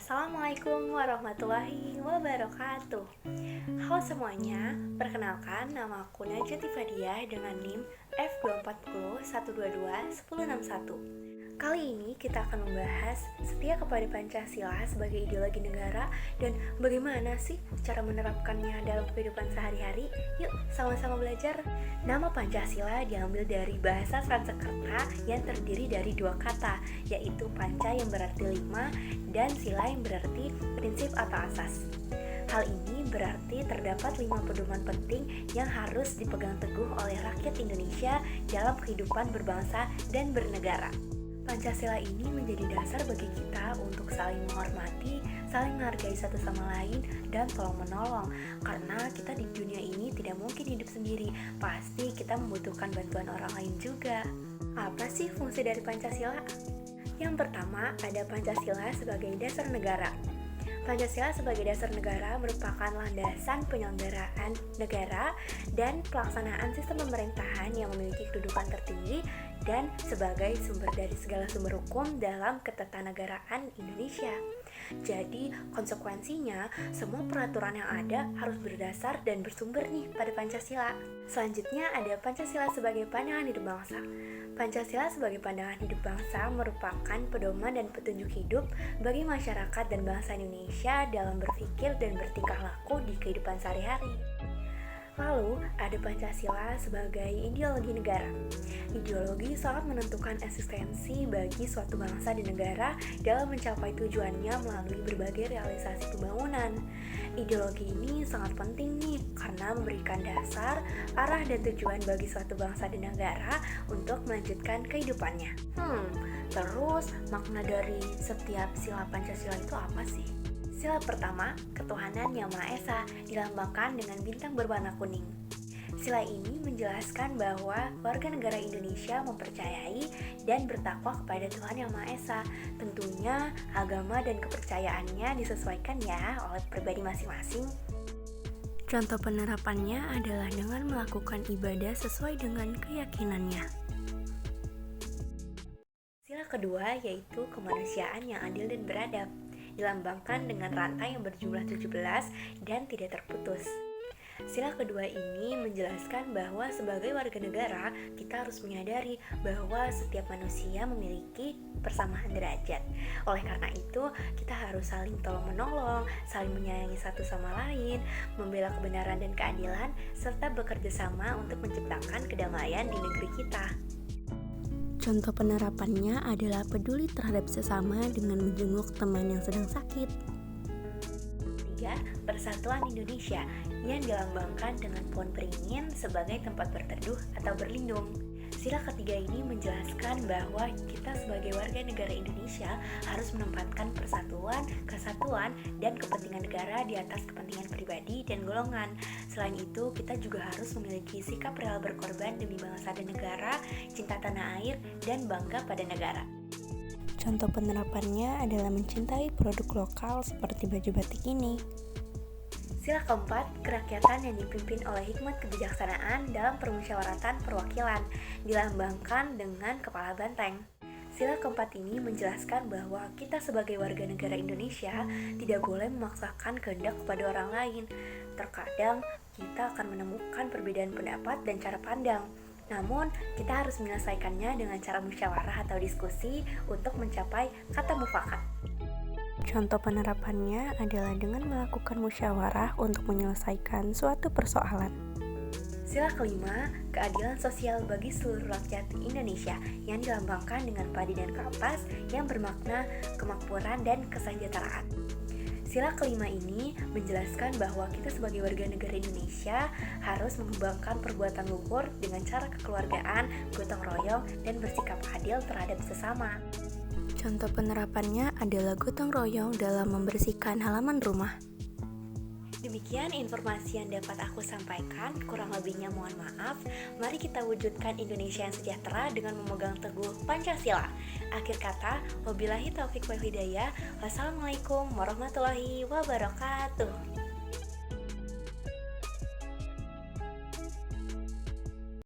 Assalamualaikum warahmatullahi wabarakatuh. Halo semuanya, perkenalkan nama aku Najwa Tifadiah dengan NIM F240122161. Kali ini kita akan membahas setia kepada Pancasila sebagai ideologi negara dan bagaimana sih cara menerapkannya dalam kehidupan sehari-hari. Yuk sama-sama belajar. Nama Pancasila diambil dari bahasa Sanskerta yang terdiri dari dua kata, yaitu panca yang berarti lima dan sila yang berarti prinsip atau asas. Hal ini berarti terdapat 5 pedoman penting yang harus dipegang teguh oleh rakyat Indonesia dalam kehidupan berbangsa dan bernegara. Pancasila ini menjadi dasar bagi kita untuk saling menghormati, saling menghargai satu sama lain, dan tolong-menolong. Karena kita di dunia ini tidak mungkin hidup sendiri, pasti kita membutuhkan bantuan orang lain juga. Apa sih fungsi dari Pancasila? Yang pertama, ada Pancasila sebagai dasar negara. Pancasila sebagai dasar negara merupakan landasan penyelenggaraan negara dan pelaksanaan sistem pemerintahan yang memiliki kedudukan tertinggi dan sebagai sumber dari segala sumber hukum dalam ketatanegaraan Indonesia. Jadi konsekuensinya semua peraturan yang ada harus berdasar dan bersumber nih pada Pancasila. Selanjutnya ada Pancasila sebagai pandangan hidup bangsa. Pancasila sebagai pandangan hidup bangsa merupakan pedoman dan petunjuk hidup bagi masyarakat dan bangsa Indonesia dalam berpikir dan bertingkah laku di kehidupan sehari-hari. Lalu, ada Pancasila sebagai ideologi negara. Ideologi sangat menentukan eksistensi bagi suatu bangsa dan negara dalam mencapai tujuannya melalui berbagai realisasi pembangunan. Ideologi ini sangat penting nih karena memberikan dasar, arah dan tujuan bagi suatu bangsa dan negara untuk melanjutkan kehidupannya. Terus makna dari setiap sila Pancasila itu apa sih? Sila pertama, ketuhanan Yang Maha Esa, dilambangkan dengan bintang berwarna kuning. Sila ini menjelaskan bahwa warga negara Indonesia mempercayai dan bertakwa kepada Tuhan Yang Maha Esa. Tentunya agama dan kepercayaannya disesuaikan ya oleh pribadi masing-masing. Contoh penerapannya adalah dengan melakukan ibadah sesuai dengan keyakinannya. Sila kedua yaitu kemanusiaan yang adil dan beradab, dilambangkan dengan rantai yang berjumlah 17 dan tidak terputus. Sila kedua ini menjelaskan bahwa sebagai warga negara, kita harus menyadari bahwa setiap manusia memiliki persamaan derajat. Oleh karena itu, kita harus saling tolong-menolong, saling menyayangi satu sama lain, membela kebenaran dan keadilan, serta bekerja sama untuk menciptakan kedamaian di negeri kita. Contoh penerapannya adalah peduli terhadap sesama dengan menjenguk teman yang sedang sakit. 3. Persatuan Indonesia yang dilambangkan dengan pohon beringin sebagai tempat berteduh atau berlindung. Sila ketiga ini menjelaskan bahwa kita sebagai warga negara Indonesia harus menempatkan persatuan, kesatuan, dan kepentingan negara di atas kepentingan pribadi dan golongan. Selain itu, kita juga harus memiliki sikap rela berkorban demi bangsa dan negara, cinta tanah air, dan bangga pada negara. Contoh penerapannya adalah mencintai produk lokal seperti baju batik ini. Sila keempat, kerakyatan yang dipimpin oleh hikmat kebijaksanaan dalam permusyawaratan perwakilan, dilambangkan dengan kepala banteng. Sila keempat ini menjelaskan bahwa kita sebagai warga negara Indonesia tidak boleh memaksakan kehendak kepada orang lain. Terkadang kita akan menemukan perbedaan pendapat dan cara pandang. Namun, kita harus menyelesaikannya dengan cara musyawarah atau diskusi untuk mencapai kata mufakat. Contoh penerapannya adalah dengan melakukan musyawarah untuk menyelesaikan suatu persoalan. Sila kelima, keadilan sosial bagi seluruh rakyat Indonesia yang dilambangkan dengan padi dan kapas yang bermakna kemakmuran dan kesejahteraan. Sila kelima ini menjelaskan bahwa kita sebagai warga negara Indonesia harus mengembangkan perbuatan luhur dengan cara kekeluargaan, gotong royong, dan bersikap adil terhadap sesama. Contoh penerapannya adalah gotong royong dalam membersihkan halaman rumah. Demikian informasi yang dapat aku sampaikan, kurang lebihnya mohon maaf. Mari kita wujudkan Indonesia yang sejahtera dengan memegang teguh Pancasila. Akhir kata, wabillahi taufiq wal hidayah. Wassalamualaikum warahmatullahi wabarakatuh.